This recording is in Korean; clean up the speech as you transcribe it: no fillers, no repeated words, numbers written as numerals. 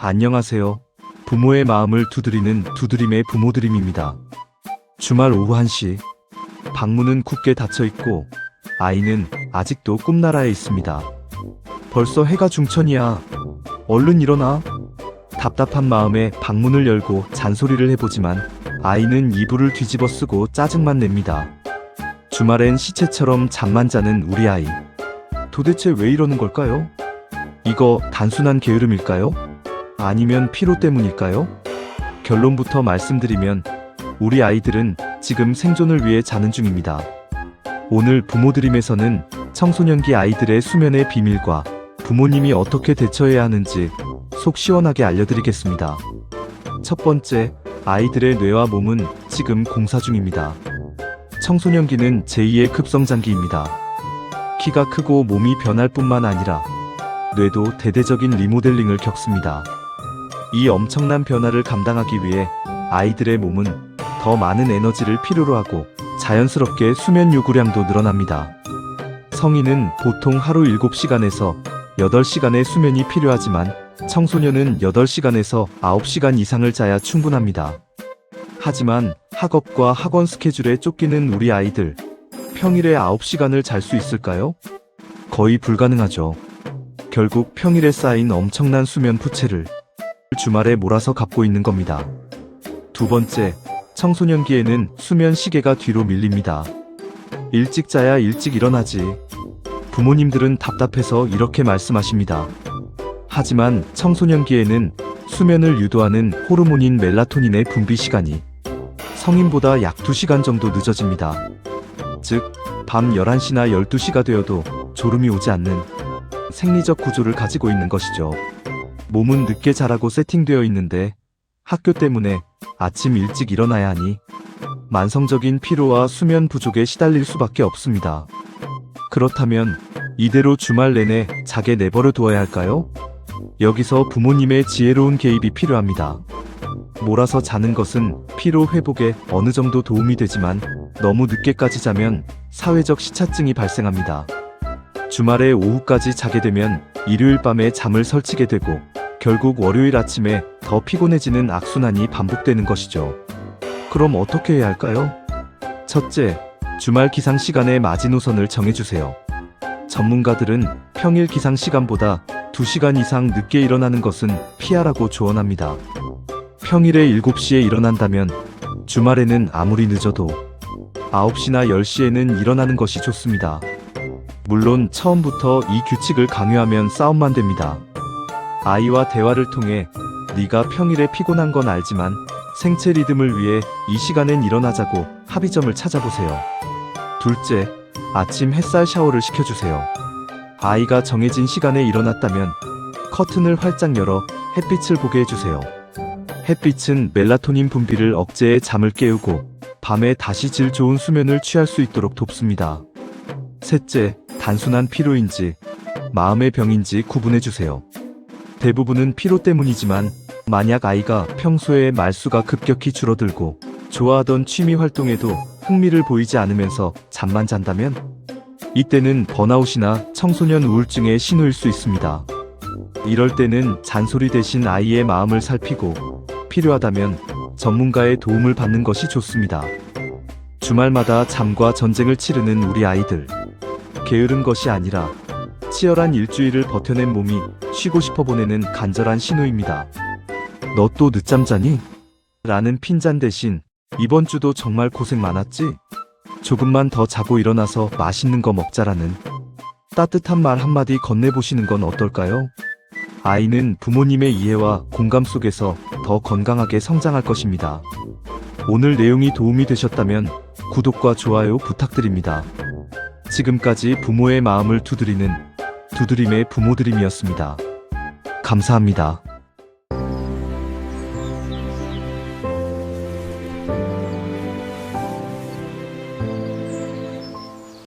안녕하세요. 부모의 마음을 두드리는 두드림의 부모드림입니다. 주말 오후 1시, 방문은 굳게 닫혀있고 아이는 아직도 꿈나라에 있습니다. 벌써 해가 중천이야. 얼른 일어나. 답답한 마음에 방문을 열고 잔소리를 해보지만 아이는 이불을 뒤집어 쓰고 짜증만 냅니다. 주말엔 시체처럼 잠만 자는 우리 아이. 도대체 왜 이러는 걸까요? 이거 단순한 게으름일까요? 아니면 피로 때문일까요? 결론부터 말씀드리면 우리 아이들은 지금 생존을 위해 자는 중입니다. 오늘 부모드림에서는 청소년기 아이들의 수면의 비밀과 부모님이 어떻게 대처해야 하는지 속 시원하게 알려드리겠습니다. 첫 번째, 아이들의 뇌와 몸은 지금 공사 중입니다. 청소년기는 제2의 급성장기입니다. 키가 크고 몸이 변할 뿐만 아니라 뇌도 대대적인 리모델링을 겪습니다. 이 엄청난 변화를 감당하기 위해 아이들의 몸은 더 많은 에너지를 필요로 하고 자연스럽게 수면 요구량도 늘어납니다. 성인은 보통 하루 7시간에서 8시간의 수면이 필요하지만 청소년은 8시간에서 9시간 이상을 자야 충분합니다. 하지만 학업과 학원 스케줄에 쫓기는 우리 아이들, 평일에 9시간을 잘 수 있을까요? 거의 불가능하죠. 결국 평일에 쌓인 엄청난 수면 부채를 주말에 몰아서 갚고 있는 겁니다. 두 번째, 청소년기에는 수면 시계가 뒤로 밀립니다. 일찍 자야 일찍 일어나지. 부모님들은 답답해서 이렇게 말씀하십니다. 하지만 청소년기에는 수면을 유도하는 호르몬인 멜라토닌의 분비 시간이 성인보다 약 2시간 정도 늦어집니다. 즉, 밤 11시나 12시가 되어도 졸음이 오지 않는 생리적 구조를 가지고 있는 것이죠. 몸은 늦게 자라고 세팅되어 있는데 학교 때문에 아침 일찍 일어나야 하니 만성적인 피로와 수면 부족에 시달릴 수밖에 없습니다. 그렇다면 이대로 주말 내내 자게 내버려 두어야 할까요? 여기서 부모님의 지혜로운 개입이 필요합니다. 몰아서 자는 것은 피로 회복에 어느 정도 도움이 되지만 너무 늦게까지 자면 사회적 시차증이 발생합니다. 주말에 오후까지 자게 되면 일요일 밤에 잠을 설치게 되고 결국 월요일 아침에 더 피곤해지는 악순환이 반복되는 것이죠. 그럼 어떻게 해야 할까요? 첫째, 주말 기상 시간의 마지노선을 정해주세요. 전문가들은 평일 기상 시간보다 2시간 이상 늦게 일어나는 것은 피하라고 조언합니다. 평일에 7시에 일어난다면 주말에는 아무리 늦어도 9시나 10시에는 일어나는 것이 좋습니다. 물론 처음부터 이 규칙을 강요하면 싸움만 됩니다. 아이와 대화를 통해 네가 평일에 피곤한 건 알지만 생체 리듬을 위해 이 시간엔 일어나자고 합의점을 찾아보세요. 둘째, 아침 햇살 샤워를 시켜주세요. 아이가 정해진 시간에 일어났다면 커튼을 활짝 열어 햇빛을 보게 해주세요. 햇빛은 멜라토닌 분비를 억제해 잠을 깨우고 밤에 다시 질 좋은 수면을 취할 수 있도록 돕습니다. 셋째, 단순한 피로인지 마음의 병인지 구분해주세요. 대부분은 피로 때문이지만 만약 아이가 평소에 말수가 급격히 줄어들고 좋아하던 취미 활동에도 흥미를 보이지 않으면서 잠만 잔다면 이때는 번아웃이나 청소년 우울증의 신호일 수 있습니다. 이럴 때는 잔소리 대신 아이의 마음을 살피고 필요하다면 전문가의 도움을 받는 것이 좋습니다. 주말마다 잠과 전쟁을 치르는 우리 아이들. 게으른 것이 아니라 치열한 일주일을 버텨낸 몸이 쉬고 싶어 보내는 간절한 신호입니다. 너 또 늦잠 자니? 라는 핀잔 대신 이번 주도 정말 고생 많았지? 조금만 더 자고 일어나서 맛있는 거 먹자라는 따뜻한 말 한마디 건네보시는 건 어떨까요? 아이는 부모님의 이해와 공감 속에서 더 건강하게 성장할 것입니다. 오늘 내용이 도움이 되셨다면 구독과 좋아요 부탁드립니다. 지금까지 부모의 마음을 두드리는 두드림의 부모드림이었습니다. 감사합니다.